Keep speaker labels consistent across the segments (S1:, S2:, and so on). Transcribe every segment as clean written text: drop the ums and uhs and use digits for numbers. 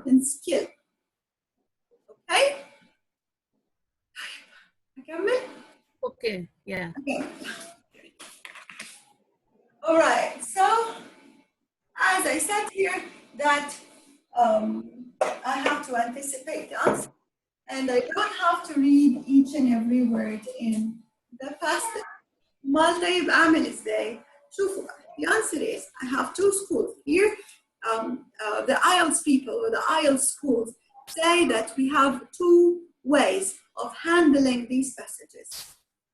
S1: important skill. Okay? أكمل?
S2: Okay, yeah.
S1: Okay. All right, so as I said here that I have to anticipate the answer and I don't have to read each and every word in the passage. امال طيب اعمل ازاي؟ شوفوا the answer is I have two schools here. The IELTS people or the IELTS schools say that we have two ways of handling these passages.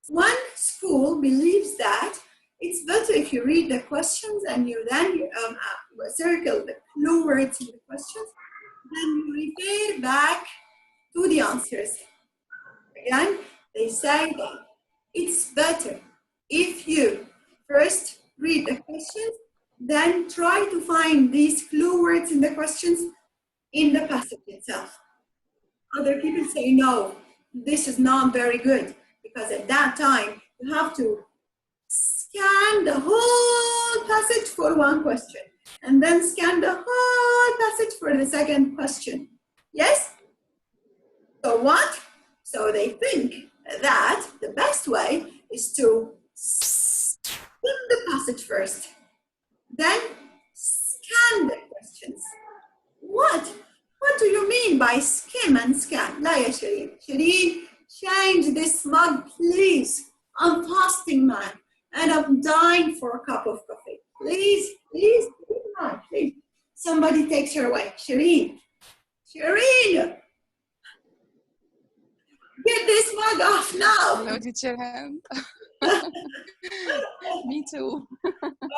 S1: One school believes that it's better if you read the questions and you then circle the clue words in the questions, then you refer back to the answers. Again, they say that it's better if you first read the questions, then try to find these clue words in the questions in the passage itself. Other people say, no, this is not very good, because at that time, you have to scan the whole passage for one question, and then scan the whole passage for the second question. Yes? So what? So they think that the best way is to skim the passage first, then scan the questions. What? What do you mean by skim and scan? لا يا شيرين. شيرين, change this mug, please. I'm fasting, man, and I'm dying for a cup of coffee. Please, please, please. Somebody takes her away. Shireen. Shireen! Get this mug off now.
S3: Hello, teacher Hend. Me too.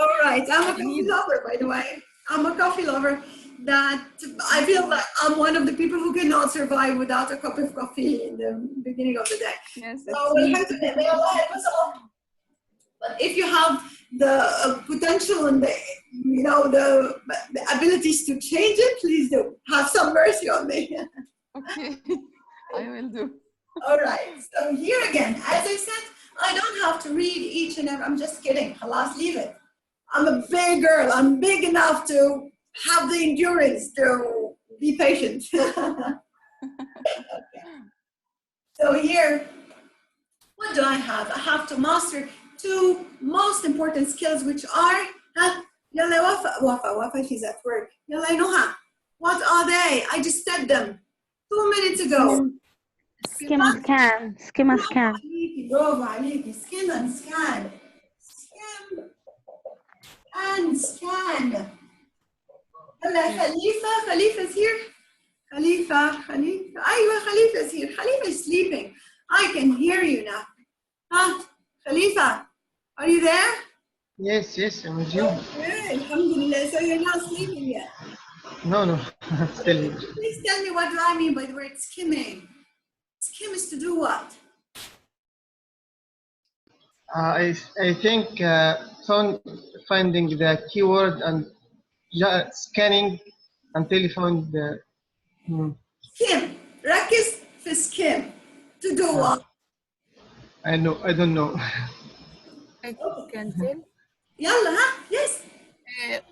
S1: All right, I'm a coffee lover, by the way. I'm a coffee lover that I feel like I'm one of the people who cannot survive without a cup of coffee in the beginning of the day.
S3: Yes,
S1: So but if you have the potential and the, you know, the abilities to change it, please do. Have some mercy on me.
S3: Okay, I will do.
S1: All right, so here again, as I said, I don't have to read each and every, I'm just kidding, halas, leave it. I'm a big girl, I'm big enough to have the endurance to be patient. Okay. So here, what do I have? I have to master two most important skills, which are, Yalla Wafa, she's at work. Yalla Noha, what are they? I just said them 2 minutes ago.
S4: Skim and scan. Skim and scan.
S1: برافو عليكي. Skim and scan. Skim and scan. هلا Khalifa is here. Khalifa. أيوة, Khalifa is here. Khalifa is sleeping. I can hear you now. Khalifa, are you there?
S5: Yes, I'm with you.
S1: Good, alhamdulillah. So you're not sleeping yet?
S5: No, still.
S1: Please tell me what do I mean by the word skimming. Skim is to do what?
S5: I think finding the keyword and scanning until you found the.
S1: Skim. ركز في skim. To do what?
S5: I don't know.
S2: I can tell.
S1: يلا yes.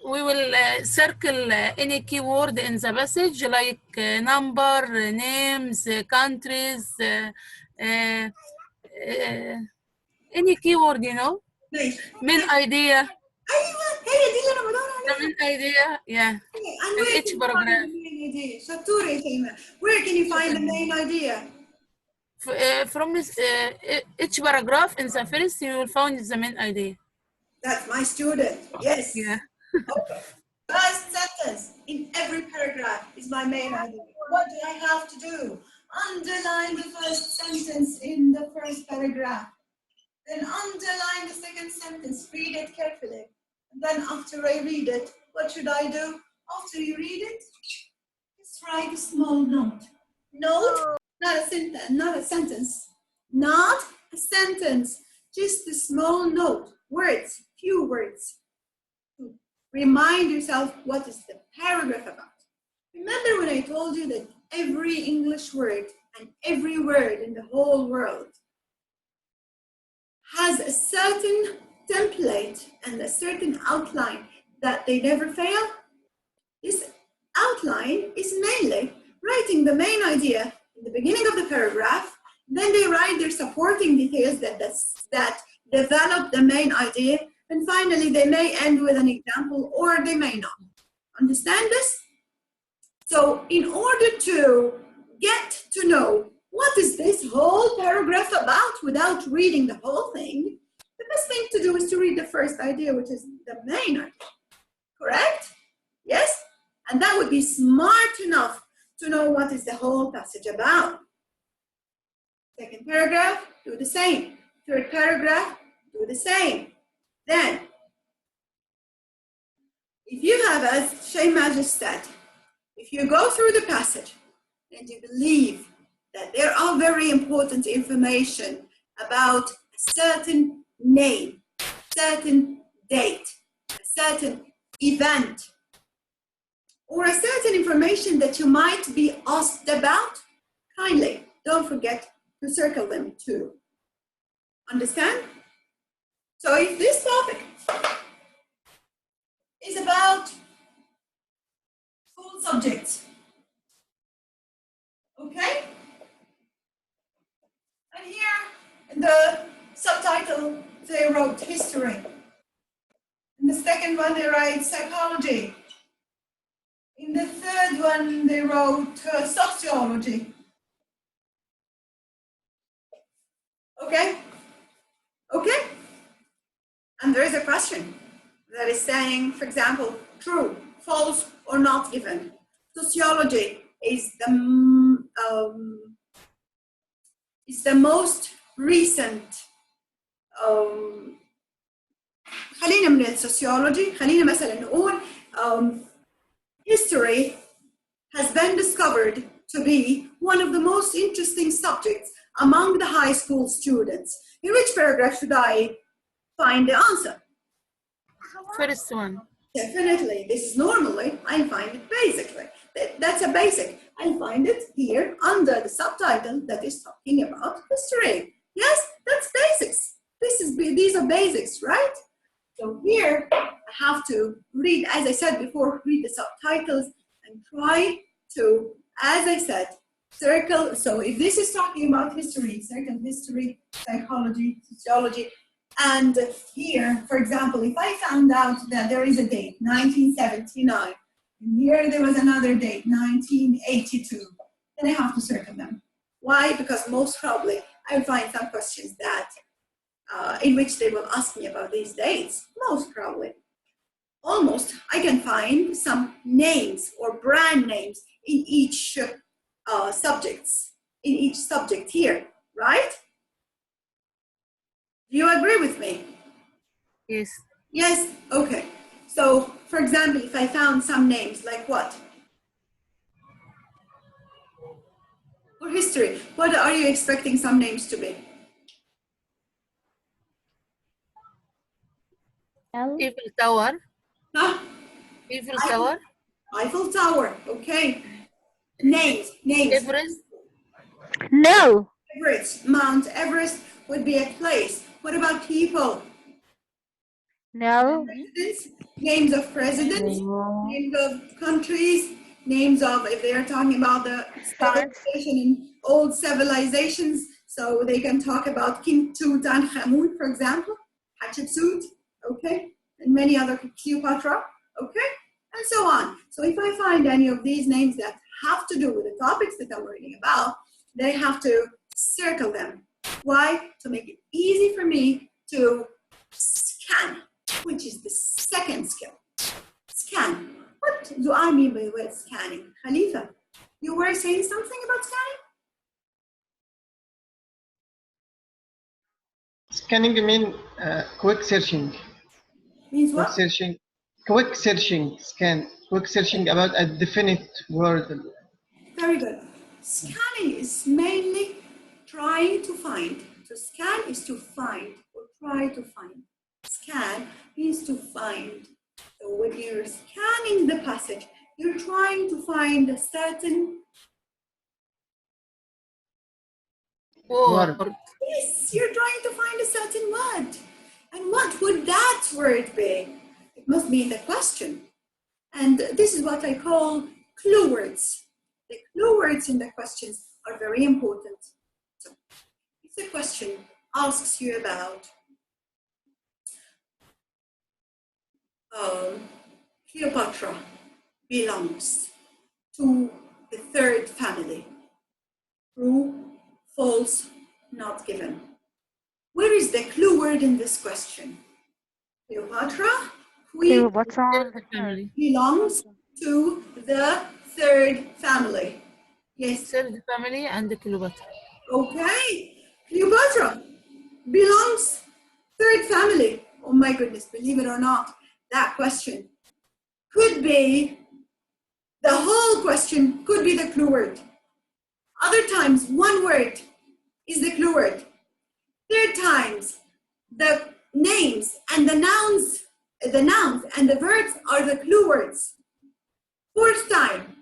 S2: We will circle any keyword in the passage, like number, names, countries, any keyword, you know. Main idea.
S1: أيوة هي دي اللي أنا بدور عليها.
S2: The main idea, yeah.
S1: And
S2: In
S1: where
S2: each
S1: can you
S2: paragraph.
S1: find the main idea? شطورة يا شيماء. Where can you find the main idea?
S2: From each paragraph in the first, you will find the main idea.
S1: That's my student. Yes.
S2: Yeah.
S1: Okay. First sentence in every paragraph is my main idea. What do I have to do? Underline the first sentence in the first paragraph. Then underline the second sentence. Read it carefully. And then after I read it, what should I do? After you read it, just write a small note. Note, not a sentence, not a sentence. Not a sentence. Just a small note. Words, few words. Remind yourself what is the paragraph about. Remember when I told you that every English word and every word in the whole world has a certain template and a certain outline that they never fail? This outline is mainly the main idea in the beginning of the paragraph, then they write their supporting details that develop the main idea, and finally they may end with an example or they may not. Understand this? So in order to get to know what is this whole paragraph about without reading the whole thing, the best thing to do is to read the first idea, which is the main idea. Correct? Yes? And that would be smart enough to know what is the whole passage about. Second paragraph, do the same. Third paragraph, do the same. Then, if you have, as Shayma just said, if you go through the passage and you believe that there are very important information about a certain name, certain date, a certain event, or a certain information that you might be asked about, kindly don't forget to circle them too. Understand? So if this topic is about full subjects, okay? And here in the subtitle, they wrote history. In the second one, they write psychology. In the third one, they wrote sociology. Okay? Okay? And there is a question that is saying, for example, true, false, or not given. Sociology is the most recent خلينا من السوسيولوجي خلينا مثلا نقول history has been discovered to be one of the most interesting subjects among the high school students. In which paragraph should I find the answer?
S2: First one.
S1: Definitely. This is normally, I find it basically. That's a basic. I find it here under the subtitle that is talking about history. Yes, that's basics. These are basics, right? So here I have to read, as I said before, read the subtitles and try to, as I said, circle. So if this is talking about history, circle history, psychology, sociology. And here, for example, if I found out that there is a date, 1979, and here there was another date, 1982, then I have to circle them. Why? Because most probably I will find some questions that in which they will ask me about these dates. Most probably. Almost, I can find some names or brand names in each in each subject here, right? Do you agree with me?
S2: Yes.
S1: Yes? Okay. So, for example, if I found some names, like what? For history, what are you expecting some names to be?
S2: Eiffel Tower.
S1: Huh?
S2: Eiffel Tower.
S1: Eiffel Tower, okay. Names.
S2: Everest.
S4: No.
S1: Everest, Mount Everest would be a place. What about people?
S4: No.
S1: Presidents, names of presidents, names of countries, names of, if they are talking about the civilization in old civilizations, so they can talk about King Tutankhamun, for example, Hatshepsut, okay, and many other, Cleopatra, okay, and so on. So if I find any of these names that have to do with the topics that I'm reading about, they have to circle them. Why? To make it easy for me to scan, which is the second skill. Scan. What do I mean by the word scanning? Khalifa, you were saying something about scanning?
S5: Scanning mean quick searching.
S1: Means
S5: Quick
S1: what?
S5: searching. Quick searching. Scan. Quick searching about a definite word.
S1: Very good. Scanning is mainly trying to find. To scan is to find or try to find. Scan means to find. So when you're scanning the passage, you're trying to find a certain
S2: Word.
S1: Yes, you're trying to find a certain word. And what would that word be? It must be in the question. And this is what I call clue words. The clue keywords in the questions are very important. So if the question asks you about Cleopatra belongs to the third family. True, false, not given. Where is the clue word in this question? Cleopatra, queen,
S4: Cleopatra
S2: family.
S1: belongs to the third family. Yes.
S2: Third family and Cleopatra.
S1: Okay. Cleopatra belongs third family. Oh my goodness, believe it or not, that question could be, the whole question could be the clue word. Other times, one word is the clue word. Third times, the names and the nouns and the verbs are the clue words. Fourth time,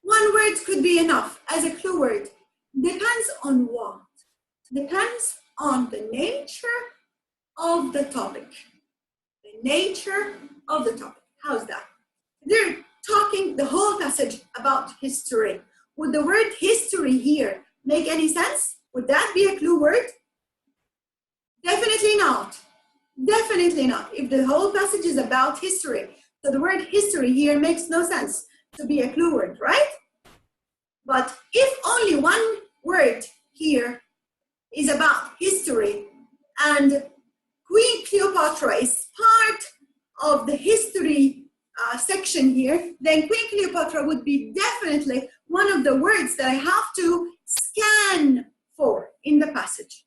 S1: one word could be enough as a clue word. Depends on what? Depends on the nature of the topic. The nature of the topic. How's that? They're talking the whole passage about history. Would the word history here make any sense? Would that be a clue word? Definitely not. Definitely not. If the whole passage is about history, so the word history here makes no sense to be a clue word, right? But if only one word here is about history and Queen Cleopatra is part of the history section here, then Queen Cleopatra would be definitely one of the words that I have to scan for in the passage.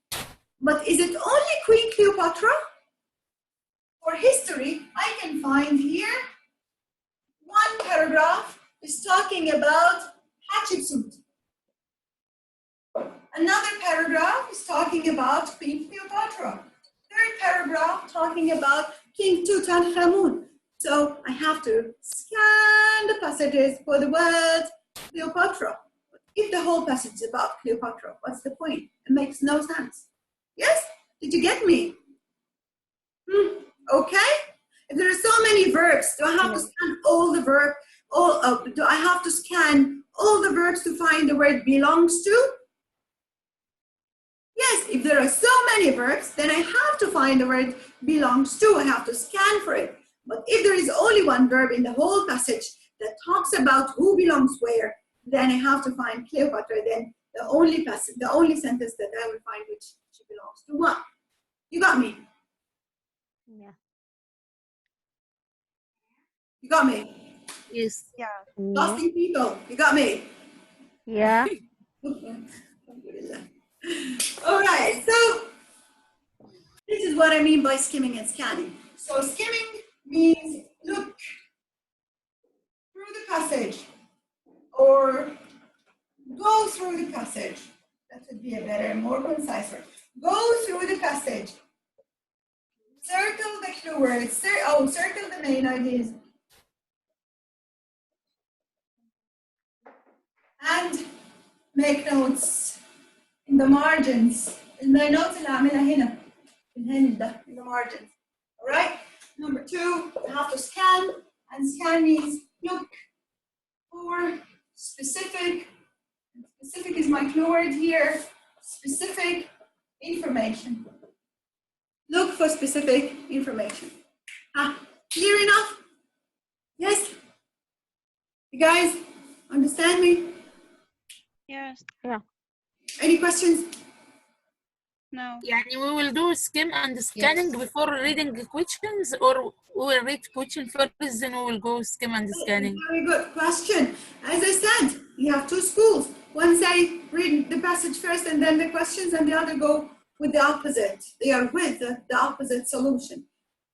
S1: But is it only Queen Cleopatra? For history, I can find here one paragraph is talking about Hatshepsut. Another paragraph is talking about Queen Cleopatra. Third paragraph talking about King Tutankhamun. So I have to scan the passages for the word Cleopatra. If the whole passage is about Cleopatra, what's the point? It makes no sense. Yes? Did you get me? Okay? If there are so many verbs, do I have to scan all the verbs? Do I have to scan all the verbs to find the word belongs to? Yes, if there are so many verbs, then I have to find the word belongs to. I have to scan for it. But if there is only one verb in the whole passage that talks about who belongs where, then I have to find Cleopatra. Then the only passage, the only sentence that I will find which she belongs to what? You got me?
S4: Yeah.
S1: You got me?
S2: Yes.
S3: Yeah.
S1: Lasting people, you got me?
S4: Yeah.
S1: All right, so this is what I mean by skimming and scanning. So skimming means look through the passage or go through the passage. That would be a better, more concise word. Go through the passage. Circle the clue words. Circle the main ideas. And make notes in the margins. My notes اللي أعملها هنا in the margins. All right. Number 2, you have to scan, and scan means look for specific. Specific is my clue word here. Specific information. Look for specific information. Clear enough? Yes. You guys understand me?
S3: Yes.
S4: Yeah.
S1: Any questions?
S3: No.
S2: يعني we will do skim and scanning before reading the questions, or we will read question first, then we will go skim and scanning?
S1: Very good question. As I said, you have 2 schools. One say read the passage first and then the questions, and the other go with the opposite. They are with the opposite solution.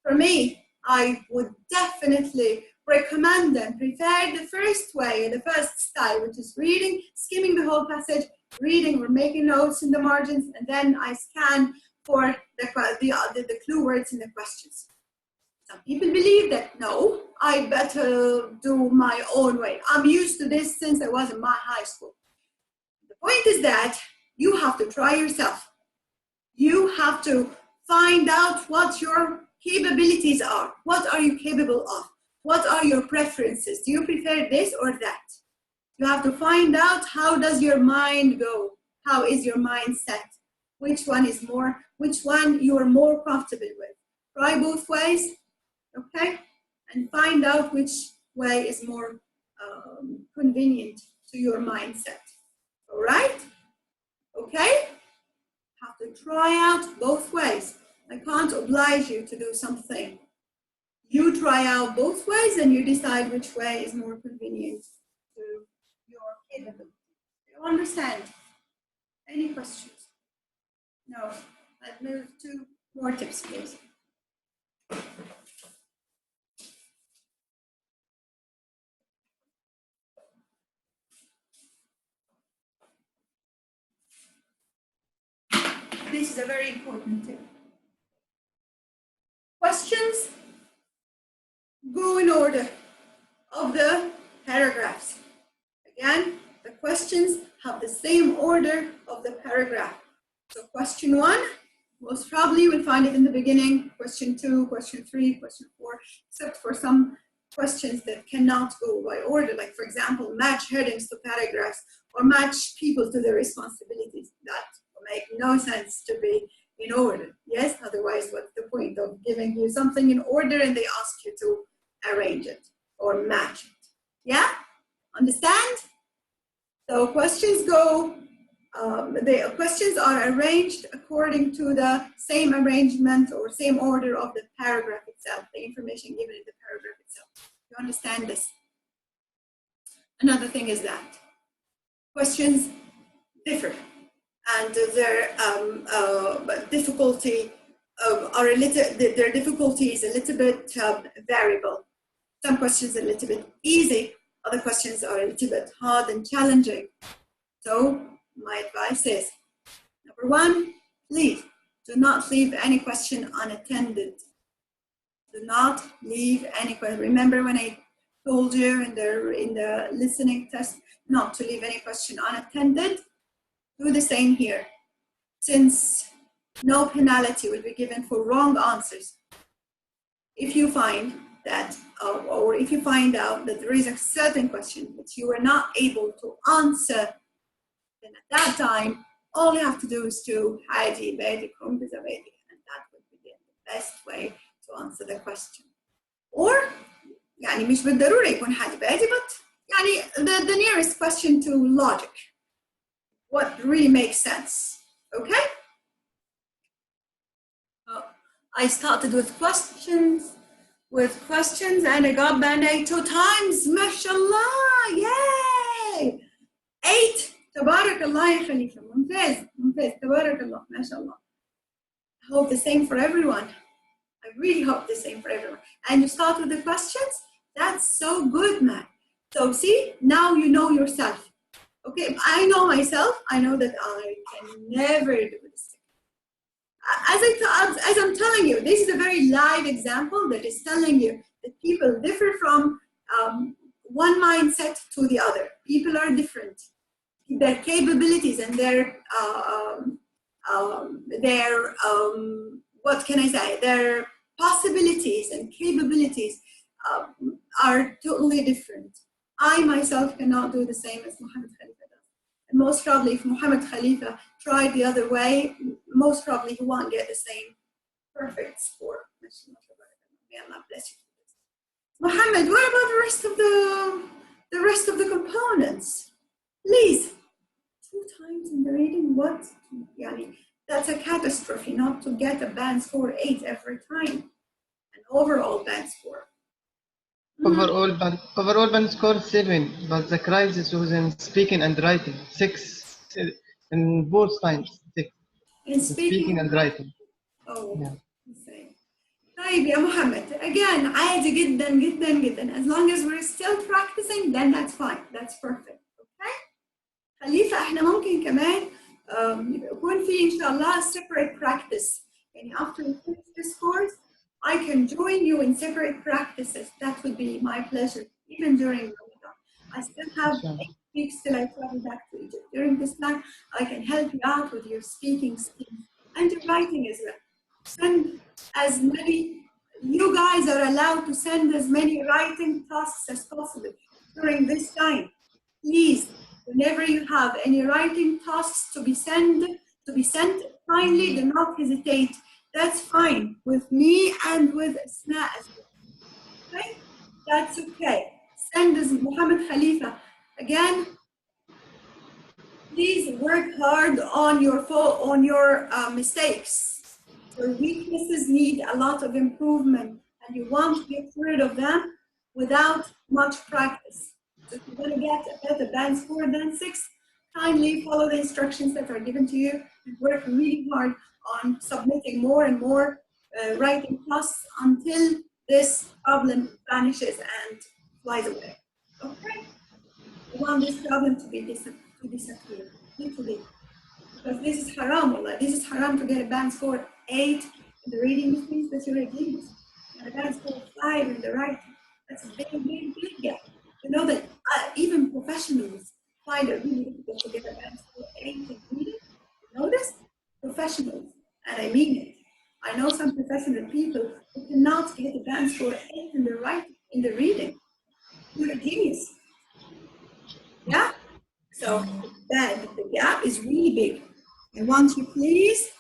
S1: For me, I would definitely recommend and prefer the first way, the first style, which is reading, skimming the whole passage, reading or making notes in the margins, and then I scan for the clue words in the questions. Some people believe that, no, I better do my own way. I'm used to this since I was in my high school. The point is that you have to try yourself. You have to find out what your capabilities are. What are you capable of? What are your preferences? Do you prefer this or that? You have to find out how does your mind go? How is your mindset? Which one you are more comfortable with? Try both ways, okay? And find out which way is more convenient to your mindset. All right? Okay? Have to try out both ways. I can't oblige you to do something. You try out both ways and you decide which way is more convenient to your capability. Do you understand? Any questions? No. Let's move to more tips, please. This is a very important tip. Questions go in order of the paragraphs. Again, the questions have the same order of the paragraph. So question 1, most probably we'll find it in the beginning. Question 2, question 3, question 4, except for some questions that cannot go by order, like for example, match headings to paragraphs or match people to their responsibilities. That make no sense to be in order. Yes, otherwise what's the point of giving you something in order and they ask you to arrange it or match it? Yeah, understand? So questions go, the questions are arranged according to the same arrangement or same order of the paragraph itself, the information given in the paragraph itself. You understand this? Another thing is that questions differ and their difficulty their difficulty is a little bit variable. Some questions are a little bit easy, other questions are a little bit hard and challenging. So my advice is, number 1, please do not leave any question unattended. Do not leave any question. Remember when I told you in the listening test not to leave any question unattended? Do the same here. Since no penalty will be given for wrong answers, if you find that, or if you find out that there is a certain question that you are not able to answer, then at that time, all you have to do is to هادي بيدكم بزبادي, and that would be the best way to answer the question. Or, يعني مش بالضرورة يكون هادي بيدي, but يعني the nearest question to logic. What really makes sense, okay? I started with questions and I got band 8 2 times, mashallah, yay! 8, تبارك الله يا خليفة, ممتاز, تبارك الله, mashallah. I hope the same for everyone. I really hope the same for everyone. And you start with the questions? That's so good, man. So see, now you know yourself. Okay, I know myself, I know that I can never do this. As I'm telling you, this is a very live example that is telling you that people differ from one mindset to the other. People are different. Their capabilities and their what can I say? Their possibilities and capabilities are totally different. I myself cannot do the same as Muhammad Khalifa does. And most probably if Muhammad Khalifa tried the other way, most probably he won't get the same perfect score. May Allah bless you. Muhammad, what about the rest of the components? Please, 2 times in the reading, what? Yani, that's a catastrophe not to get a band score 8 every time. An overall band score.
S5: Overall band score 7, but the crisis was in speaking and writing 6 in both times. 6
S1: In
S5: speaking and writing.
S1: Oh,
S5: yeah.
S1: Insane. طيب يا محمد, again, عادي جدا جدا جدا. As long as we're still practicing, then that's fine. That's perfect. Okay? خليفة, احنا ممكن كمان يكون في إن شاء الله separate practice. يعني after we finish this course, I can join you in separate practices. That would be my pleasure, even during Ramadan. I still have 8 weeks till I travel back to Egypt. During this time, I can help you out with your speaking skills and your writing as well. Send as many, you guys are allowed to send as many writing tasks as possible during this time. please, whenever you have any writing tasks to be sent, kindly do not hesitate. That's fine with me and with Asna as well. Okay? That's okay. Send us Muhammad Khalifa. Again, please work hard on your mistakes. Your weaknesses need a lot of improvement, and you won't get rid of them without much practice. So if you want to get a better band score than 6, kindly follow the instructions that are given to you and work really hard on submitting more and more writing tasks until this problem vanishes and flies away. Okay? We want this problem to disappear, literally. Because this is haram, Allah. This is haram to get a band score 8 in the reading, which means that you're a genius. And a band score 5 in the writing. That's a big, big, big gap. You know that even professionals find it really difficult to get a band score 8 in reading. You know this? Professionals, and I mean it. I know some professional people who cannot get a band score 8 in the writing, in the reading. You're a genius. Yeah? So the gap is really big. I want you please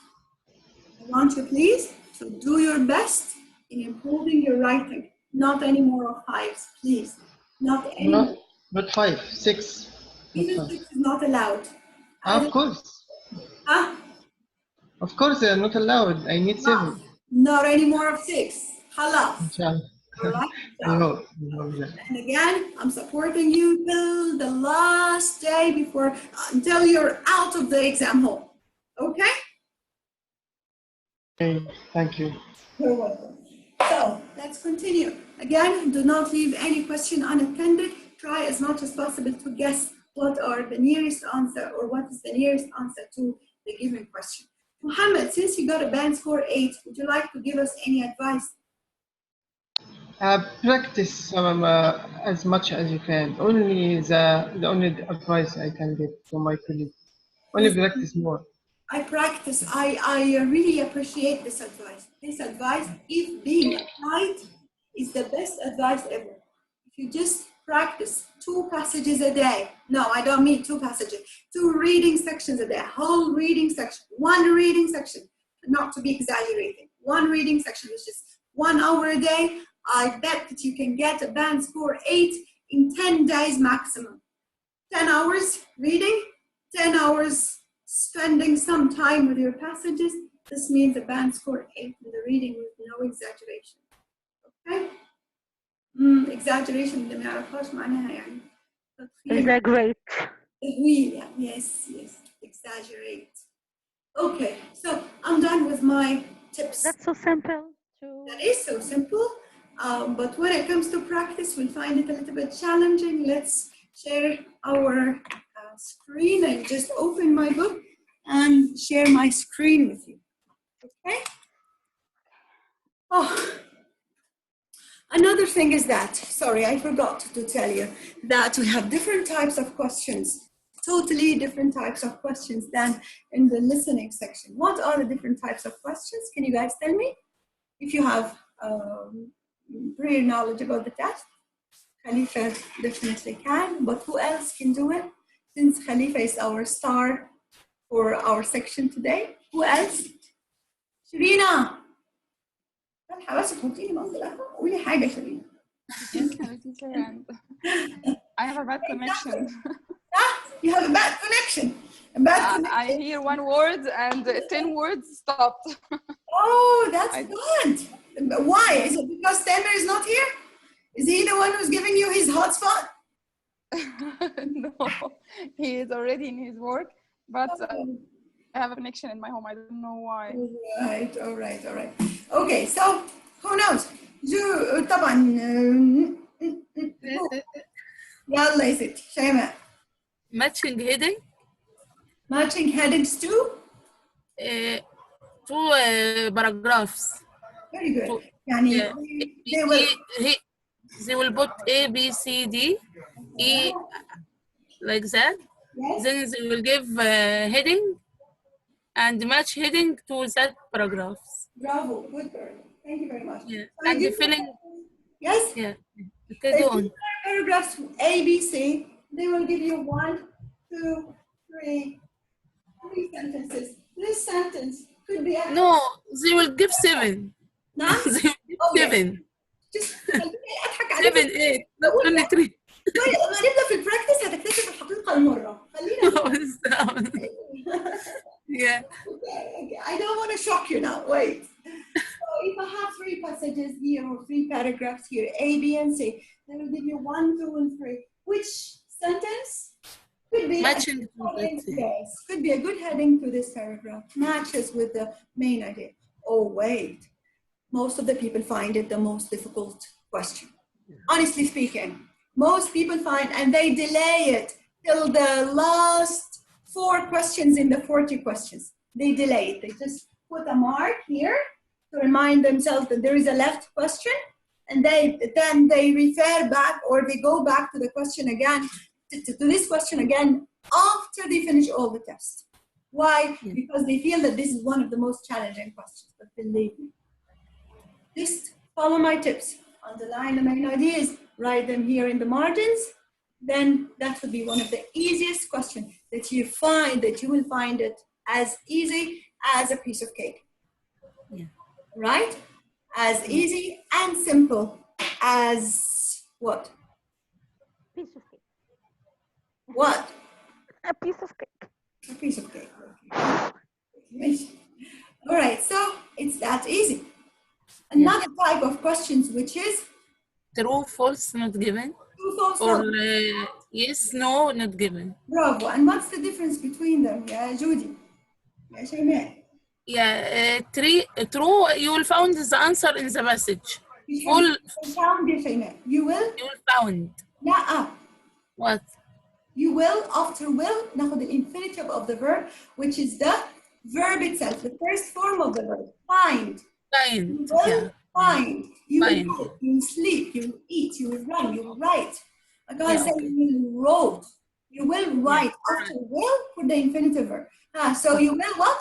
S1: to do your best in improving your writing. Not any more of 5s, please. Not any more.
S5: Not 5, 6.
S1: Even 6 is not allowed.
S5: Of course.
S1: Huh?
S5: Of course, they are not allowed. I need 7.
S1: Not any more of 6. Halas.
S5: Inshallah.
S1: All right?
S5: No.
S1: And again, I'm supporting you till the last day until you're out of the exam hall. Okay?
S5: Okay, thank you.
S1: You're welcome. So let's continue. Again, do not leave any question unattended. Try as much as possible to guess what are the nearest answer or what is the nearest answer to the given question. Muhammad, since you got a band score 8, would you like to give us any advice?
S5: Practice as much as you can. Only the only advice I can give from my colleague. Only practice more.
S1: I practice. I really appreciate this advice. This advice, if being applied, is the best advice ever. If you just practice 2 passages a day. No, I don't mean 2 passages. 2 reading sections a day. Whole reading section. 1 reading section. Not to be exaggerating. 1 reading section, which is 1 hour a day. I bet that you can get a band score 8 in 10 days maximum. 10 hours reading, 10 hours spending some time with your passages. This means a band score 8 in the reading with no exaggeration. Okay? Exaggeration اللي ما يعرفهاش معناها يعني
S4: Exaggerate.
S1: Yes, exaggerate. Okay, so I'm done with my tips.
S4: That's so simple.
S1: That is so simple, but when it comes to practice, we'll find it a little bit challenging. Let's share our screen. I just open my book and share my screen with you. Okay? Oh, another thing is that, sorry, I forgot to tell you that we have different types of questions, totally different types of questions than in the listening section. What are the different types of questions? Can you guys tell me? If you have prior knowledge about the test, Khalifa definitely can, but who else can do it? Since Khalifa is our star for our section today, who else? Shirina! قولي حاجة شيرين.
S6: Yes, teacher, and I have a bad connection.
S1: You have a bad connection.
S6: I hear 1 word and 10 words stopped.
S1: Oh, that's good. Why? Is it because Tamer is not here? Is he the one who's giving you his hotspot?
S6: No, he is already in his work, but I have a connection in my home. I don't know why.
S1: All right. Okay, so who knows? طبعا يلا يا ستي شيماء.
S2: matching heading
S1: Matching headings to?
S2: to paragraphs.
S1: Very good.
S2: To,
S1: يعني
S2: they will put A, B, C, D, E, like that.
S1: Yes.
S2: Then they will give heading and match heading to that paragraphs.
S1: Bravo, good girl. Thank you very much.
S2: Yeah.
S1: So
S2: And the filling.
S1: Yes.
S2: Yeah. Okay, go on.
S1: Paragraphs A, B, C. they will give you 1, 2, 3 sentences. This sentence could be a
S2: No, they will give 7.
S1: نعم.
S2: They will give
S1: Okay.
S2: 7.
S1: Just خليني اضحك عليك.
S2: 7 8 not only 3.
S1: طيب لما نبدا في البراكتس هتكتشف الحقيقه المره. خلينا.
S2: Yeah.
S1: I don't want to shock you now. Wait. So if I have 3 passages here or 3 paragraphs here, A, B, and C, they will give you 1, 2, and 3. Which sentence could be
S2: Matching
S1: a
S2: to
S1: good heading?
S2: that.
S1: Yes, could be a good heading to this paragraph. Matches with the main idea. Oh wait, most of the people find it the most difficult question. Honestly speaking, most people find, and they delay it till the last 4 questions in the 40 questions. They delay it. They just put a mark here to remind themselves that there is a left question, and then they refer back or they go back to the question again, to this question again after they finish all the tests. Why? Because they feel that this is one of the most challenging questions. But believe me, just follow my tips. Underline the main ideas, write them here in the margins. Then that would be one of the easiest questions that you will find it as easy as a piece of cake.
S2: Yeah.
S1: Right? As easy and simple as what?
S4: Piece of cake.
S1: What?
S4: A piece of cake.
S1: A piece of cake. Okay. All right, so it's that easy. Another type of questions, which is
S2: True, false, not given.
S1: true, false,
S2: Or
S1: not.
S2: yes, no, not given.
S1: Bravo. And what's the difference between them? Yeah, Judy. Yeah, Shayma.
S2: Yeah, true, you will find the answer in the message. Full,
S1: Found يا شيماء. You will.
S2: you will found.
S1: لا.
S2: What?
S1: You will, after will, ناخد the infinitive of the verb, which is the verb itself, the first form of the verb. Find.
S2: Find.
S1: You will
S2: Yeah.
S1: find. You
S2: Find.
S1: will cook, you will sleep, you will eat, you will run, you will write. I can't
S2: Yeah,
S1: say
S2: okay.
S1: you will wrote. You will write. After will, put the infinitive verb. So you will what?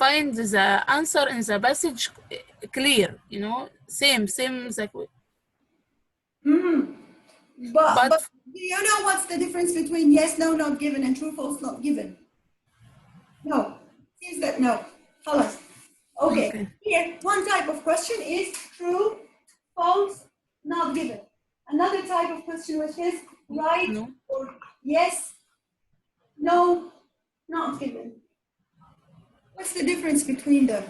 S2: Find the answer in the passage clear, you know, same the
S1: But do you know what's the difference between yes, no, not given, and true, false, not given? No. Seems that no. خلاص. Okay. Here, one type of question is true, false, not given. Another type of question which is right
S2: No.
S1: or yes, no, not given. What's the difference between them?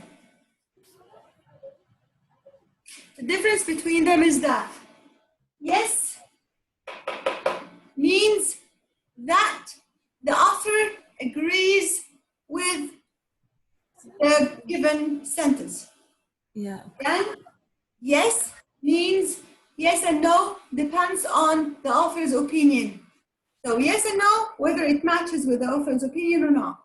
S1: The difference between them is that yes means that the author agrees with the given sentence.
S2: Yeah.
S1: And yes means yes and no depends on the author's opinion. So yes and no, whether it matches with the author's opinion or not.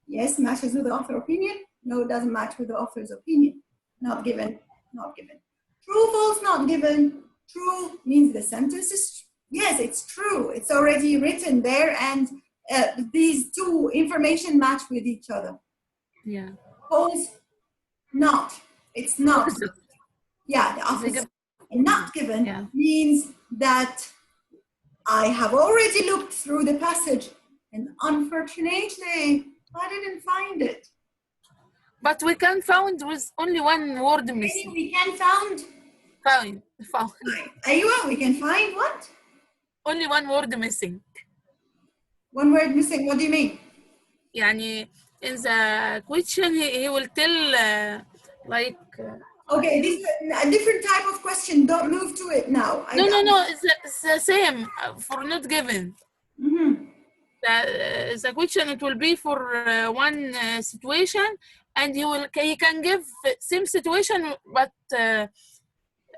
S1: Yes matches with the author's opinion. No, it doesn't match with the author's opinion. Not given, not given. True, false, not given. True means the sentence is, yes, it's true. It's already written there, and these two information match with each other.
S2: Yeah.
S1: False, not. It's not. Yeah, the opposite. And not given means that I have already looked through the passage, and unfortunately, I didn't find it.
S2: But we can found with only one word missing.
S1: We can found.
S2: Found.
S1: Aywa, we can find what?
S2: Only one word missing.
S1: One word missing. What do you mean?
S2: يعني in the question he will tell like.
S1: Okay, this is a different type of question. Don't move to it now.
S2: No. It's the same for not given.
S1: Mm-hmm.
S2: The question it will be for one situation, and he can give same situation, but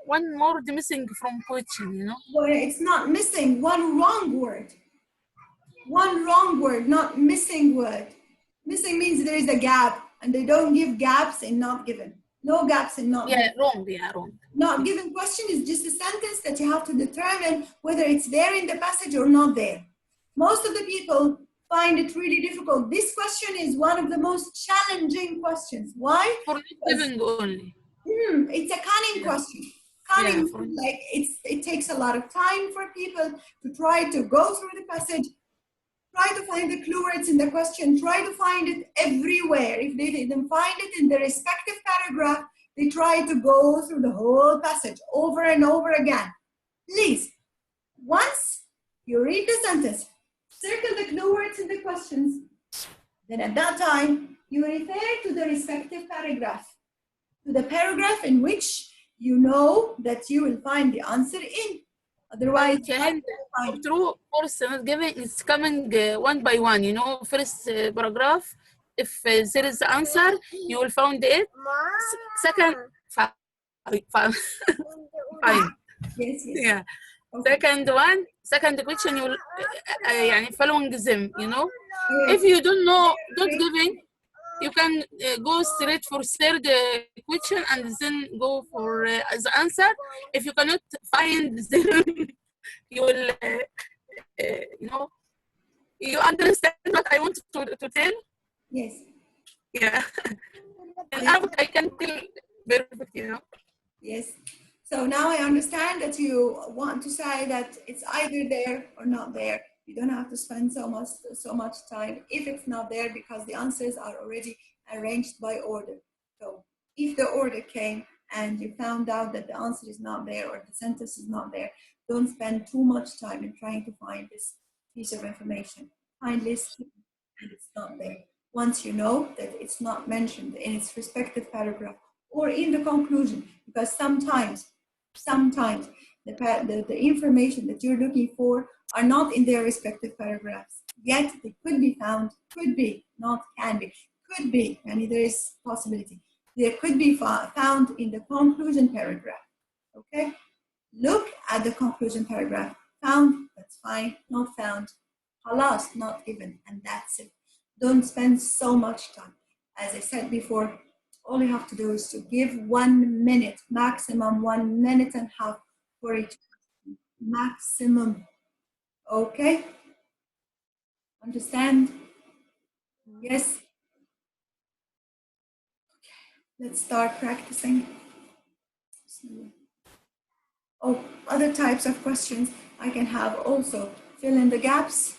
S2: one word missing from question. You know.
S1: Well, it's not missing. One wrong word. One wrong word, not missing word. Missing means there is a gap, and they don't give gaps in not given. No gaps in not given.
S2: Wrong. Yeah, wrong.
S1: Not given question is just a sentence that you have to determine whether it's there in the passage or not there. Most of the people find it really difficult. This question is one of the most challenging questions. Why?
S2: For not given only.
S1: It's a cunning question. Canning,
S2: Yeah,
S1: like it takes a lot of time for people to try to go through the passage, try to find the clue words in the question, try to find it everywhere. If they didn't find it in the respective paragraph, they try to go through the whole passage over and over again. Please, once you read the sentence, circle the clue words in the questions, then at that time, you refer to the respective paragraph, to the paragraph in which you know that you will find the answer in. Otherwise,
S2: like Hend, true, course not given, it's coming one by one, you know, first paragraph, if there is the answer, you will find it. Second, fine. Fine.
S1: Yes, yes.
S2: Yeah.
S1: Okay.
S2: Second question, you will يعني following them, you know.
S1: Okay.
S2: If you don't know, not giving, you can go straight for third question and then go for the answer. If you cannot find them, you will, you know, you understand what I want to tell?
S1: Yes.
S2: Yeah. In Arabic, I can tell perfect, you know.
S1: Yes. So now I understand that you want to say that it's either there or not there. You don't have to spend so much time if it's not there, because the answers are already arranged by order. So if the order came and you found out that the answer is not there or the sentence is not there, don't spend too much time in trying to find this piece of information. Kindly skip it and it's not there. Once you know that it's not mentioned in its respective paragraph or in the conclusion, because sometimes the information that you're looking for are not in their respective paragraphs, yet they could be found, could be, not can be, could be, and there is possibility. They could be found in the conclusion paragraph, okay? Look at the conclusion paragraph. Found, that's fine. Not found, halas, not given, and that's it. Don't spend so much time. As I said before, all you have to do is to give 1 minute, maximum 1 minute and a half for each maximum. Okay? Understand? Yes? Okay, let's start practicing. Oh, other types of questions I can have also. Fill in the gaps.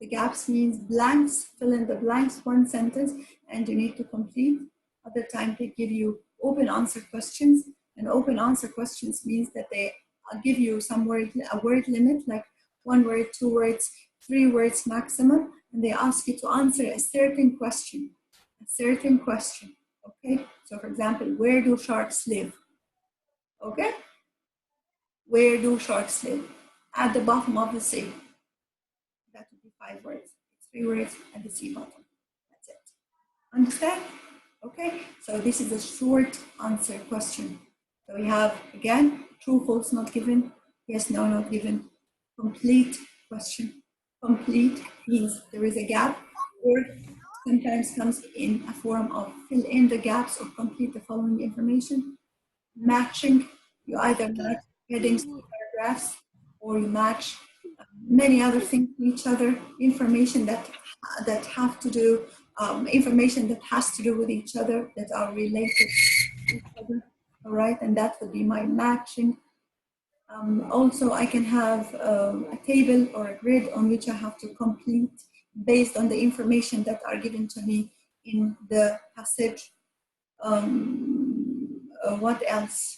S1: The gaps means blanks. Fill in the blanks, one sentence, and you need to complete. Other time they give you open answer questions. And open answer questions means that they give you a word limit, like 1 word, 2 words, 3 words maximum, and they ask you to answer a certain question. A certain question. Okay? So for example, where do sharks live? Okay? Where do sharks live? At the bottom of the sea. That would be 5 words. It's 3 words at the sea bottom. That's it. Understand? Okay, so this is a short answer question. So we have, again, true, false, not given, yes, no, not given, complete question. Complete means there is a gap, or sometimes comes in a form of fill in the gaps or complete the following information. Matching, you either match headings to paragraphs or you match many other things to each other, information that have to do, information that has to do with each other, that are related to each other, all right, and that would be my matching. Also, I can have a table or a grid on which I have to complete based on the information that are given to me in the passage. What else?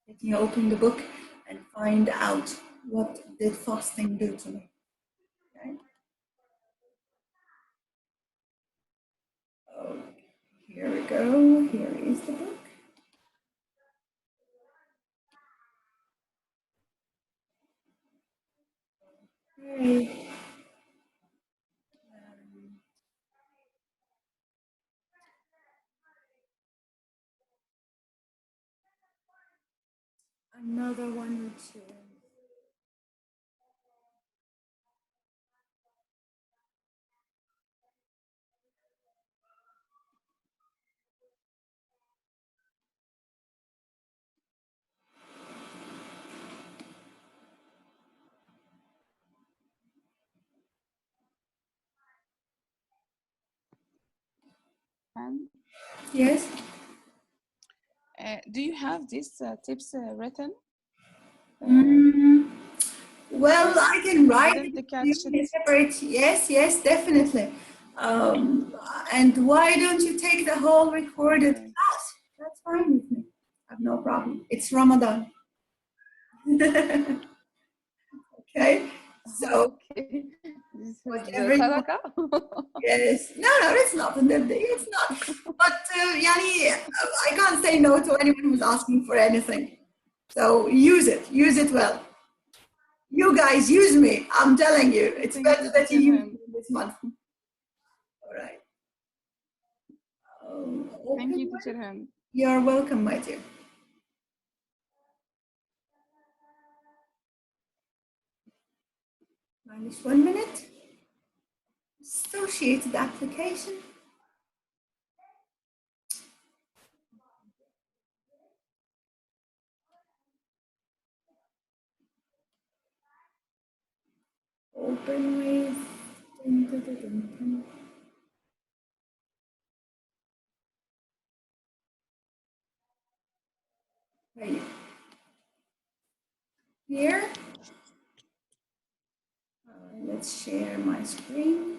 S1: Let me open the book and find out what did fasting do to me. Okay. Oh, here we go. Here is the book. Okay. Another one or two.
S6: And
S1: Yes.
S6: Do you have these tips written?
S1: Well, I can write it
S6: didn't
S1: to
S6: catch
S1: you in a
S6: it.
S1: separate. Yes, yes, definitely. And why don't you take the whole recorded
S6: Okay.
S1: class? That's fine with me. I have no problem. It's Ramadan. Okay, so
S6: Okay. This is
S1: whatever
S6: the
S1: you want.
S6: sadaqah.
S1: Yes, no, it's not in the day. It's not. But Yani, I can't say no to anyone who's asking for anything. So use it well. You guys use me. I'm telling you, it's
S6: Thank
S1: better
S6: you,
S1: that you
S6: teacher
S1: use
S6: Hend.
S1: me this month. All right.
S6: Thank
S1: Open
S6: you,
S1: one.
S6: teacher Hend.
S1: You're welcome, my dear. Minus 1 minute. Associated application. Open with. Dun, dun, dun, dun, dun. Right here. Let's share my screen.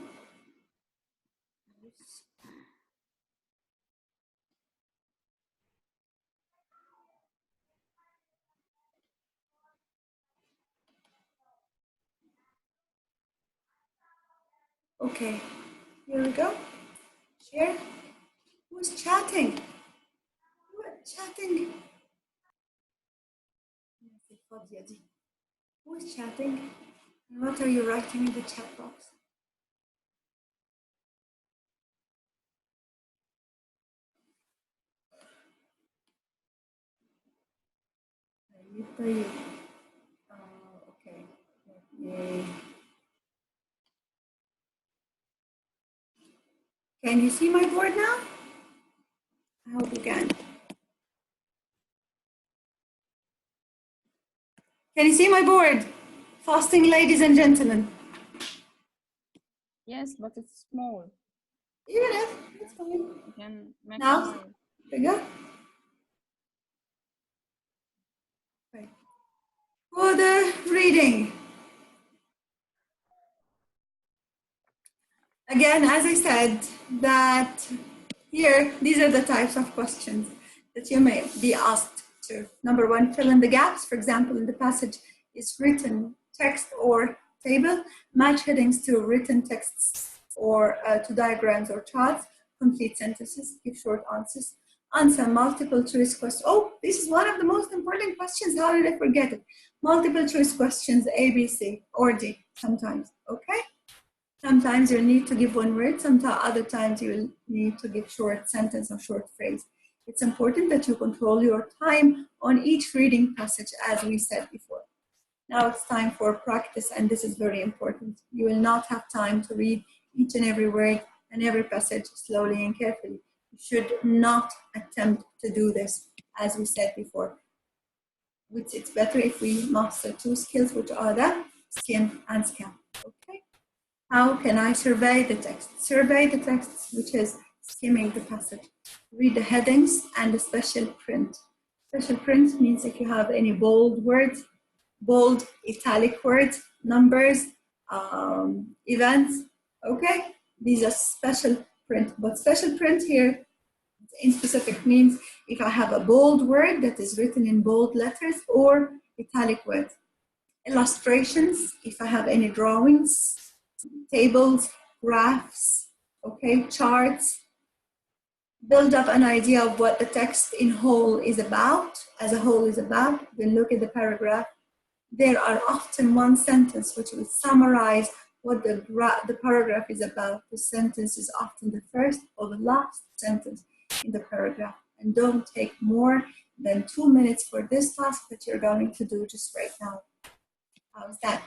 S1: Okay, here we go. Share. Who's chatting? Who's chatting? Who's chatting? And what are you writing in the chat box? Okay. Can you see my board now? I hope you can. Can you see my board? Fasting ladies and gentlemen.
S6: Yes, but it's small.
S1: Even if, it's fine.
S6: You can make
S1: Now,
S6: smaller.
S1: bigger. Okay. For the reading. Again, as I said, that here, these are the types of questions that you may be asked to. Number one, fill in the gaps. For example, in the passage is written text or table. Match headings to written texts or to diagrams or charts. Complete sentences, give short answers. Answer multiple choice questions. Oh, this is one of the most important questions. How did I forget it? Multiple choice questions, A, B, C, or D sometimes, okay? Sometimes you need to give one word, sometimes other times you will need to give short sentence or short phrase. It's important that you control your time on each reading passage, as we said before. Now it's time for practice, and this is very important. You will not have time to read each and every word and every passage slowly and carefully. You should not attempt to do this, as we said before. It's better if we master two skills, which are the skim and scan. Okay. How can I survey the text? Survey the text, which is skimming the passage. Read the headings and the special print. Special print means if you have any bold words, bold italic words, numbers, events, okay? These are special print. But special print here in specific means if I have a bold word that is written in bold letters or italic words. Illustrations, if I have any drawings, tables, graphs, okay, charts. Build up an idea of what the text in whole is about, as a whole is about. Then look at the paragraph. There are often one sentence which will summarize what the paragraph is about. The sentence is often the first or the last sentence in the paragraph. And don't take more than 2 minutes for this task that you're going to do just right now. How's that?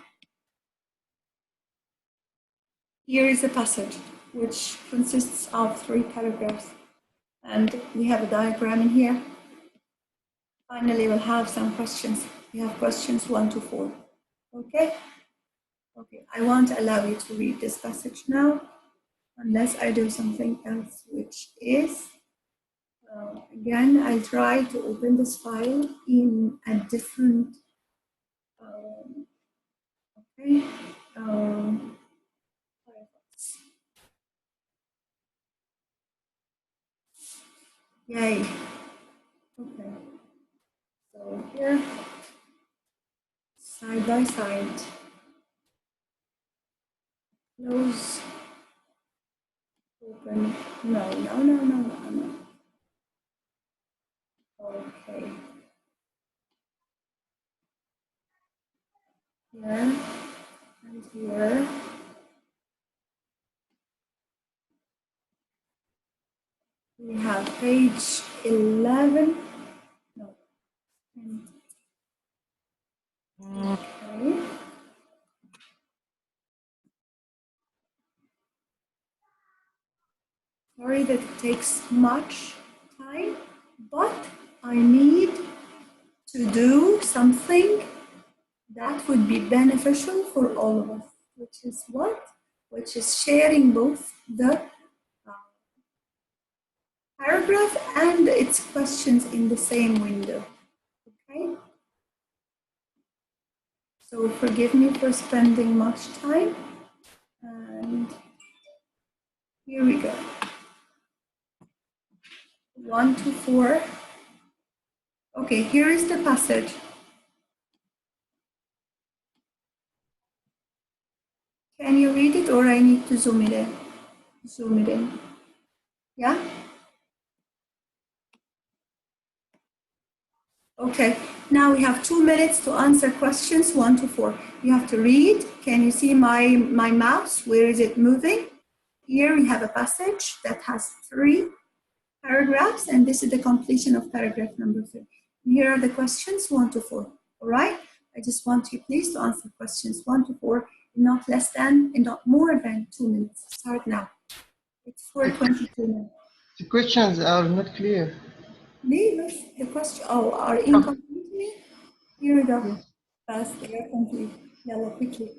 S1: Here is a passage which consists of 3 paragraphs, and we have a diagram in here. Finally, we'll have some questions. We have questions 1 to 4. Okay? Okay, I won't allow you to read this passage now, unless I do something else, which is Again, I try to open this file in a different, okay, yay, okay, so here, side by side, close, open, no, okay, here, and here, we have page 11, no, 10. Okay. Sorry that it takes much time, but I need to do something that would be beneficial for all of us, which is what? Which is sharing both the paragraph and its questions in the same window, okay? So forgive me for spending much time, and here we go. 1 to 4. Okay, here is the passage. Can you read it, or I need to zoom it in? Zoom it in. Yeah? Okay, now we have 2 minutes to answer questions 1 to 4. You have to read. Can you see my mouse? Where is it moving? Here we have a passage that has 3 paragraphs, and this is the completion of paragraph number 3. Here are the questions 1 to 4. All right? I just want you please to answer questions 1 to 4 in not less than and not more than 2 minutes. Start now. It's 4:22 now.
S5: The questions are not clear.
S1: Leave the question. Oh, are incomplete? Here we go. Fast, they are complete. Yellow, quickly.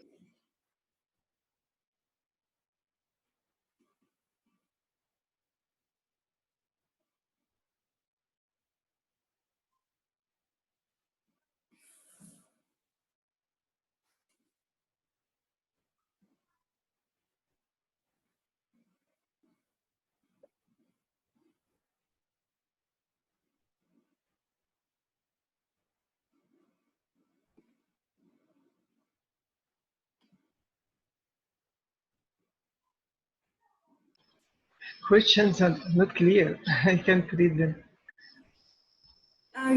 S5: Questions are not clear. I can't read them.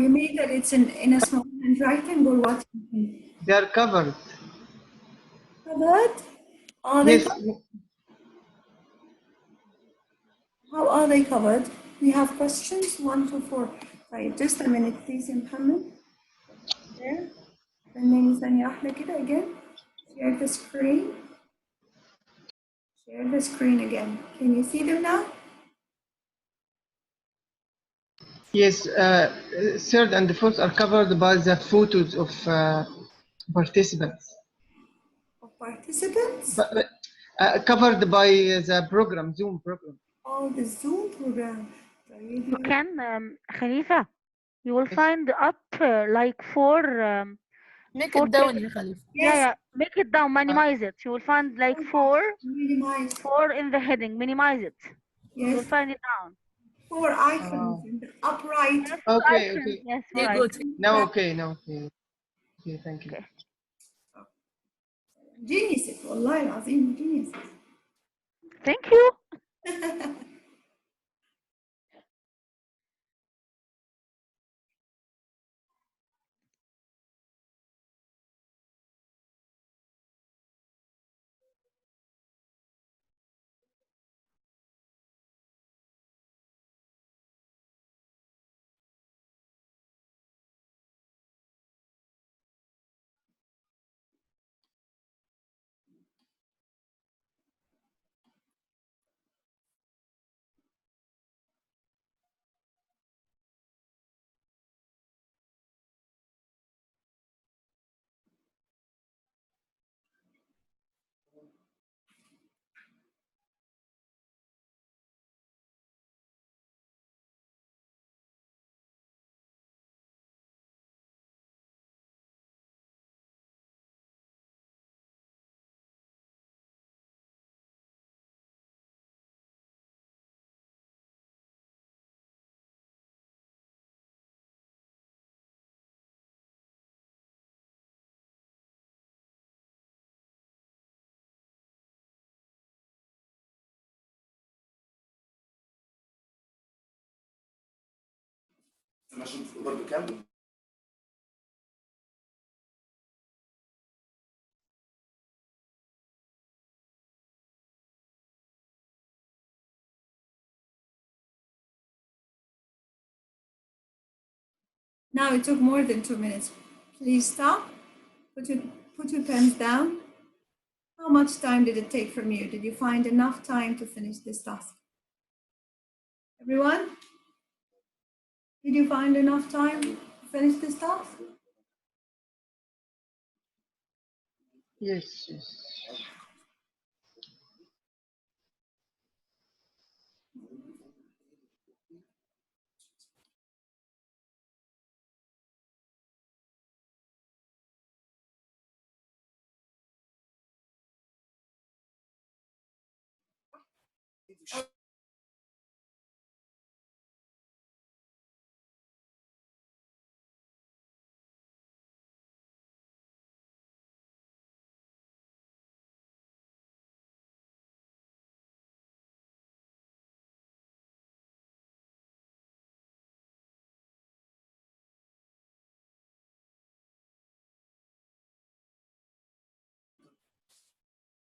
S1: You mean that it's in a small handwriting or what?
S5: They are covered.
S1: Covered? Are they
S5: Yes.
S1: covered? How are they covered? We have questions 1 to 4. Right, just a minute, please, Muhammad. There. استناني ثانية واحدة كده again. Share the screen. Share the screen again. Can you see them now?
S5: Yes. Third and the fourth are covered by the photos of participants.
S1: Of participants?
S5: But, covered by the program, Zoom program.
S1: Oh, the Zoom program.
S4: You can, Khalifa, you will find up like 4.
S2: Make
S4: Four
S2: it down
S4: things.
S2: يا خليفة.
S4: Yeah, make it down, minimize it. You will find like 4
S1: Minimize.
S4: in the heading. Minimize it. You will
S1: Yes.
S4: find it down.
S1: 4 icons in the upright.
S4: Yes,
S5: Okay,
S4: icons.
S5: okay.
S4: Yes,
S2: You
S4: right.
S2: good.
S5: Now okay, Okay, thank you.
S4: Okay.
S1: Geniuses, والله العظيم geniuses.
S4: Thank you.
S1: Now it took more than 2 minutes. Please stop. Put your pens down. How much time did it take from you? Did you find enough time to finish this task? Everyone? Did you find enough time to finish this task?
S5: Yes, yes.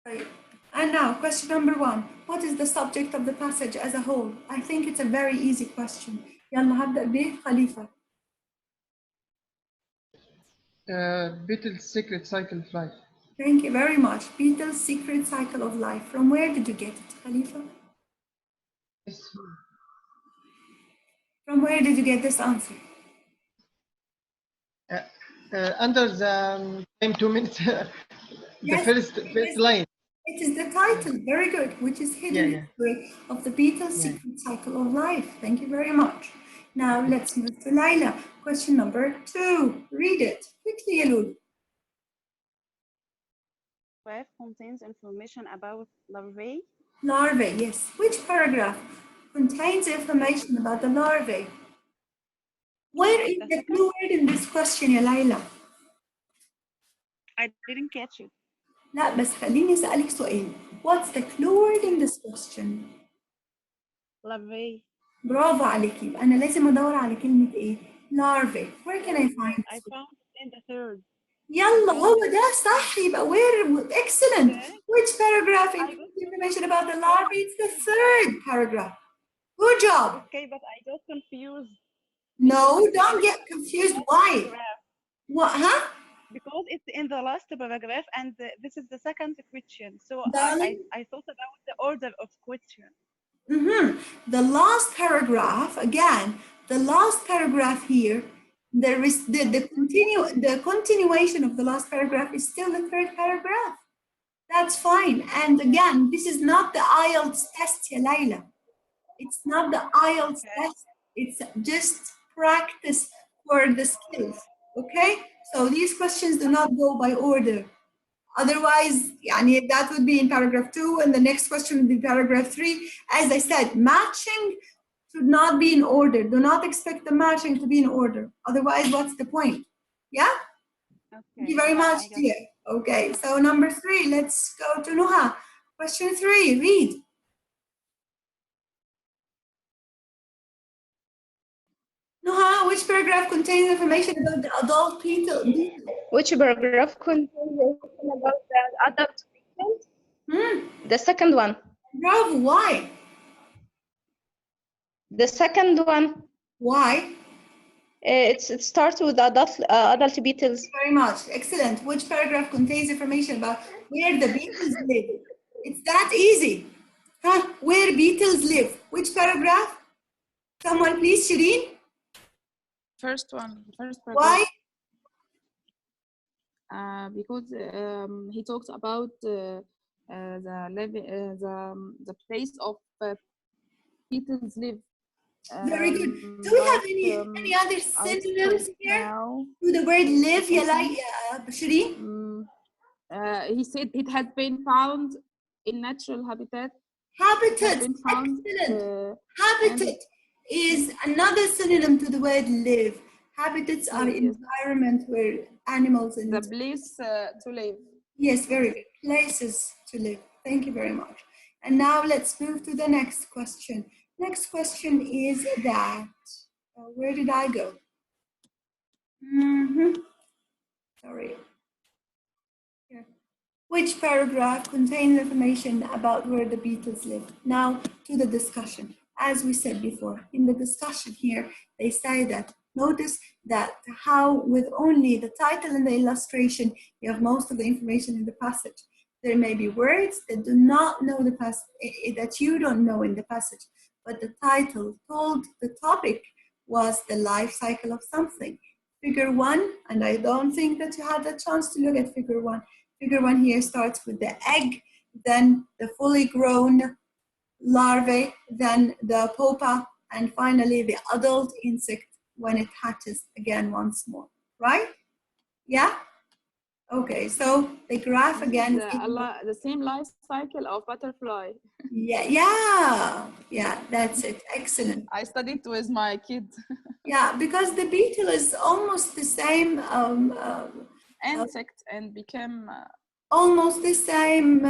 S1: Right. And now, question number 1. What is the subject of the passage as a whole? I think it's a very easy question. يلا هبدأ به خليفة.
S5: Beetle's secret cycle of life.
S1: Thank you very much. Beetle's secret cycle of life. From where did you get it, Khalifa?
S5: Yes.
S1: From where did you get this answer?
S5: Under the time 2 minutes, the
S1: Yes,
S5: first line.
S1: It is the title, very good, which is Hidden
S5: Yeah.
S1: History of the Beatles' Secret Cycle of Life. Thank you very much. Now let's move to Laila. Question number 2. Read it quickly, Yalul.
S3: Graph contains information about larvae.
S1: Larvae, yes. Which paragraph contains information about the larvae? Where is the clue word in this question, ya Laila?
S3: I didn't catch it.
S1: لا بس خليني أسألك سؤال. What's the clue word in this question?
S3: Larvae.
S1: برافو عليكي. يبقى أنا لازم أدور على كلمة إيه؟ Larvae. Where can I find
S3: I
S1: it?
S3: found it in the third.
S1: يلا هو ده صح. يبقى where? Excellent.
S3: Okay.
S1: Which paragraph includes information about the larvae? It's the 3rd paragraph. Good job.
S3: Okay, but I got confused.
S1: No, don't get confused. Why?
S3: Paragraph.
S1: What? Huh?
S3: Because it's in the last paragraph and this is the second question. So
S1: Darling?
S3: I thought about the order of question.
S1: The last paragraph, again, the last paragraph here, there is the continuation of the last paragraph is still the 3rd paragraph. That's fine. And again, this is not the IELTS test, ya Laila. It's not the IELTS test. It's just practice for the skills. Okay? So these questions do not go by order. Otherwise, that would be in paragraph 2, and the next question would be paragraph 3. As I said, matching should not be in order. Do not expect the matching to be in order. Otherwise, what's the point? Yeah?
S3: Okay.
S1: Thank you very much, dear. Okay, so number 3, let's go to Nuha. Question 3, read. Nuha, which paragraph contains information about the adult beetle?
S7: Which paragraph contains information about the adult beetles? The second one.
S1: Bravo, why?
S7: The second one.
S1: Why?
S7: It starts with adult beetles.
S1: Very much. Excellent. Which paragraph contains information about where the beetles live? It's that easy. Huh? Where beetles live. Which paragraph? Someone please, Shireen?
S6: First one. First paragraph.
S1: Why?
S6: Because he talks about the place of beetles live.
S1: Very good. Do we have any other synonyms here to the word live? Shireen?
S6: He said it has been found in natural habitat.
S1: Habitat.
S6: Found,
S1: excellent. Habitat is another synonym to the word live. Habitats are environment where animals and
S6: the place to live.
S1: Yes, very good. Places to live. Thank you very much. And now let's move to the next question. Next question is that, Where did I go? Sorry. Here. Which paragraph contains information about where the beetles live? Now to the discussion. As we said before, in the discussion here, they say that, notice that how with only the title and the illustration, you have most of the information in the passage. There may be words that do not know the passage, that you don't know in the passage, but the title told the topic was the life cycle of something. Figure 1, and I don't think that you had the chance to look at figure 1. Figure 1 here starts with the egg, then the fully grown larvae, then the pupa, and finally the adult insect when it hatches again once more, right? Yeah? Okay, so the graph again.
S6: The same life cycle of butterfly.
S1: Yeah, that's it. Excellent.
S6: I studied with my kid.
S1: Yeah, because the beetle is almost the same
S6: insect and became
S1: almost the same,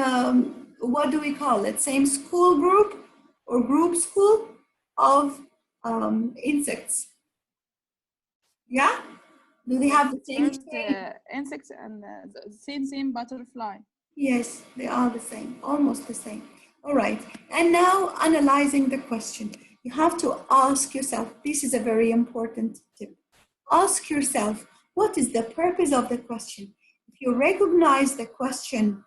S1: what do we call it? Same school group or group school of insects. Yeah? Do they have the same
S6: insects and the same butterfly?
S1: Yes, they are the same, almost the same. All right, and now analyzing the question. You have to ask yourself, this is a very important tip. Ask yourself, what is the purpose of the question? If you recognize the question,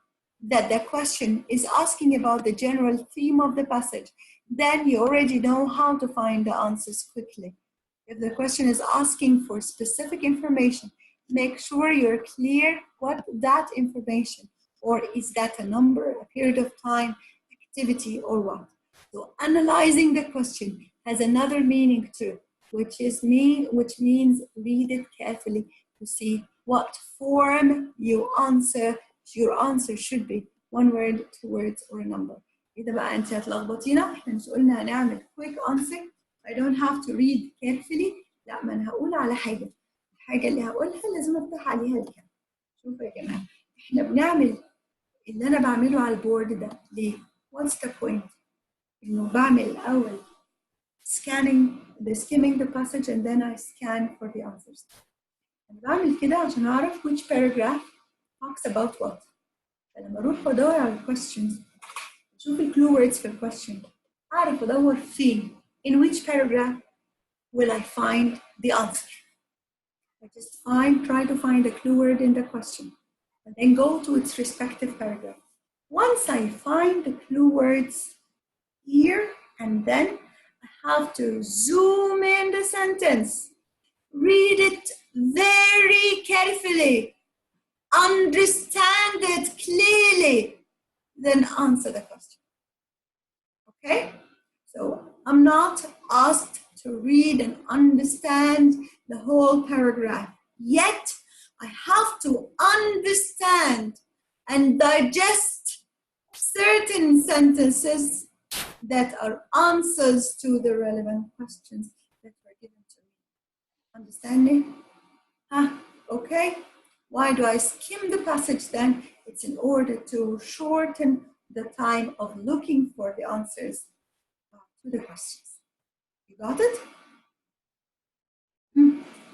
S1: that the question is asking about the general theme of the passage, then you already know how to find the answers quickly. If the question is asking for specific information, make sure you're clear what that information, or is that a number, a period of time, activity, or what? So analyzing the question has another meaning too, which means read it carefully to see what form your answer should be, one word, 2 words, or a number. إذا بقى أنت هتلخبطينا، إحنا مش قلنا هنعمل quick answer. I don't have to read carefully. لا، ما أنا هقول على حاجة. الحاجة اللي هقولها لازم أفتح عليها الكلام. شوفوا يا جماعة، إحنا بنعمل اللي أنا بعمله على البورد ده ليه؟ What's the point؟ إنه بعمل الأول skimming the passage and then I scan for the answers. أنا بعمل كده عشان أعرف which paragraph talks about what. فلما أروح وأدور على questions، أشوف الclue words في question، أعرف أدور فين. In which paragraph will I find the answer? I just try to find a clue word in the question and then go to its respective paragraph. Once I find the clue words here, and then I have to zoom in the sentence, read it very carefully, understand it clearly, then answer the question. Okay? So I'm not asked to read and understand the whole paragraph, yet I have to understand and digest certain sentences that are answers to the relevant questions that were given to me. Understanding? Okay. Why do I skim the passage then? It's in order to shorten the time of looking for the answers to the questions. You got it?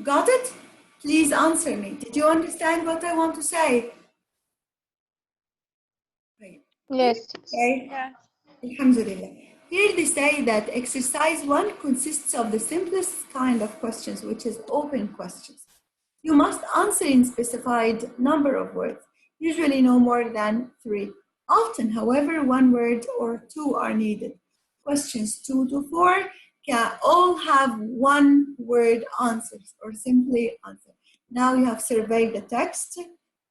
S1: Got it? Please answer me. Did you understand what I want to say? Great.
S7: Yes.
S1: Okay.
S3: Yeah.
S1: Alhamdulillah. Here they say that exercise 1 consists of the simplest kind of questions, which is open questions. You must answer in specified number of words, usually no more than 3. Often, however, 1 word or 2 are needed. Questions 2 to 4 can all have 1 word answers or simply answer. Now you have surveyed the text.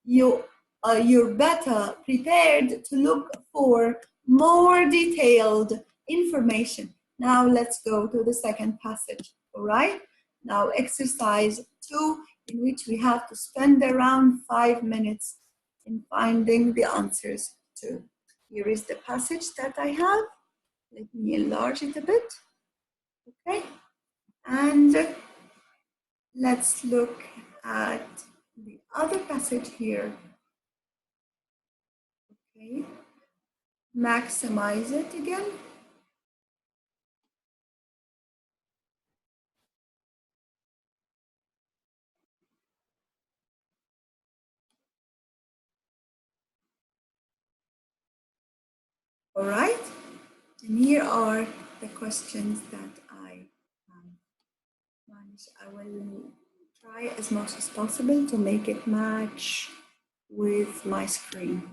S1: You're better prepared to look for more detailed information. Now let's go to the second passage, all right? Now exercise 2, in which we have to spend around 5 minutes in finding the answers to. Here is the passage that I have. Let me enlarge it a bit, okay? And let's look at the other passage here. Okay, maximize it again. All right? And here are the questions that I managed. I will try as much as possible to make it match with my screen.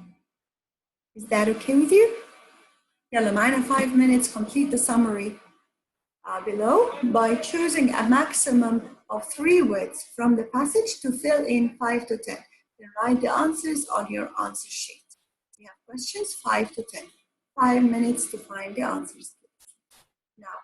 S1: Is that okay with you? يلا معانا 5 minutes. Complete the summary below by choosing a maximum of 3 words from the passage to fill in 5 to 10. Then write the answers on your answer sheet. We have questions 5 to 10. 5 minutes to find the answers. Now,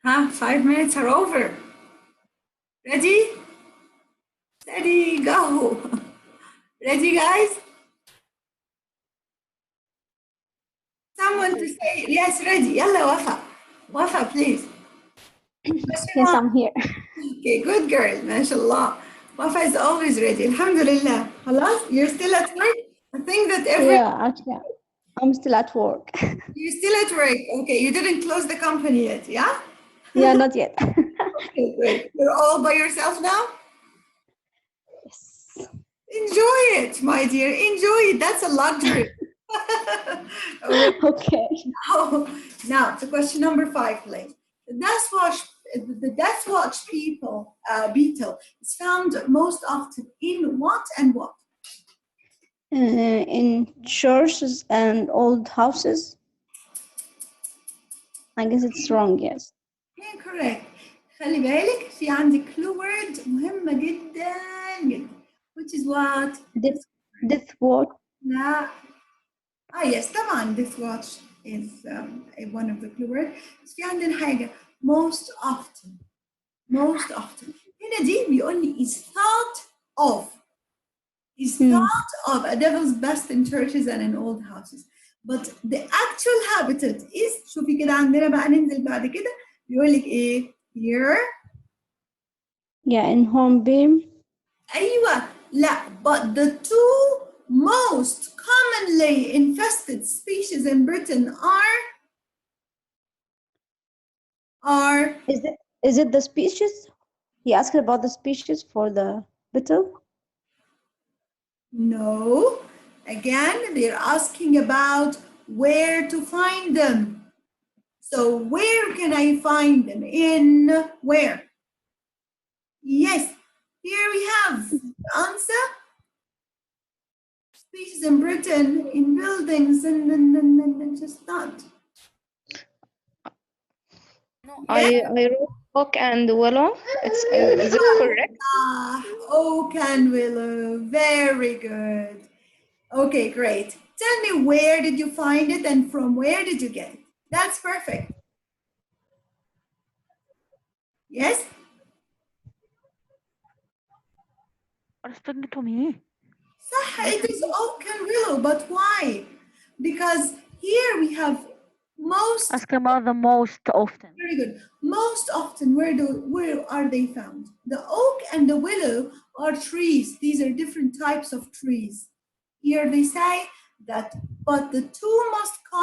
S1: 5 minutes are over. Ready? Steady, go. Ready, guys? Someone to say, yes, ready. Yalla, Wafa. Wafa, please.
S7: Yes, I'm here.
S1: Okay, good girl, mashallah. Wafa is always ready. Alhamdulillah. Halas, you're still at work? I think that
S7: Yeah, actually, I'm still at work.
S1: you're still at work. Okay, you didn't close the company yet, yeah?
S7: Yeah, not yet.
S1: Okay, great. You're all by yourself now?
S7: Yes.
S1: Enjoy it, my dear. Enjoy it. That's a luxury.
S7: Okay.
S1: Now, to question number 5, please. The Death Watch beetle is found most often in what and what?
S7: In churches and old houses. I guess it's wrong, yes.
S1: Incorrect. خلي بالك في عندي clue word مهمة جدا جدا. Which is what?
S7: Death watch.
S1: لا. Yes, طبعا death watch is one of the clue words. بس في عندنا حاجة most often. Most often. هنا دي بيقول لي is thought of. Is thought of a devil's best in churches and in old houses. But the actual habitat is شوفي كده عندنا بقى ننزل بعد كده بيقول لك ايه؟ Here.
S7: Yeah, in Hornbeam.
S1: أيوة لا but the two most commonly infested species in Britain are
S7: Is it the species? He asked about the species for the beetle.
S1: no. Again, they're asking about where to find them. So where can I find them? In where? Yes, here we have the answer. Species in Britain, in buildings, and just not.
S7: I wrote oak and willow. Is it correct?
S1: Oak and willow, very good. Okay, great. Tell me, where did you find it and from where did you get it? That's perfect. Yes?
S4: Are you speaking to me?
S1: صح, it is oak and willow, but why? Because here we have most.
S4: Ask about the most often.
S1: Very good. Most often, where are they found? The oak and the willow are trees. These are different types of trees. Here they say that, but the two most common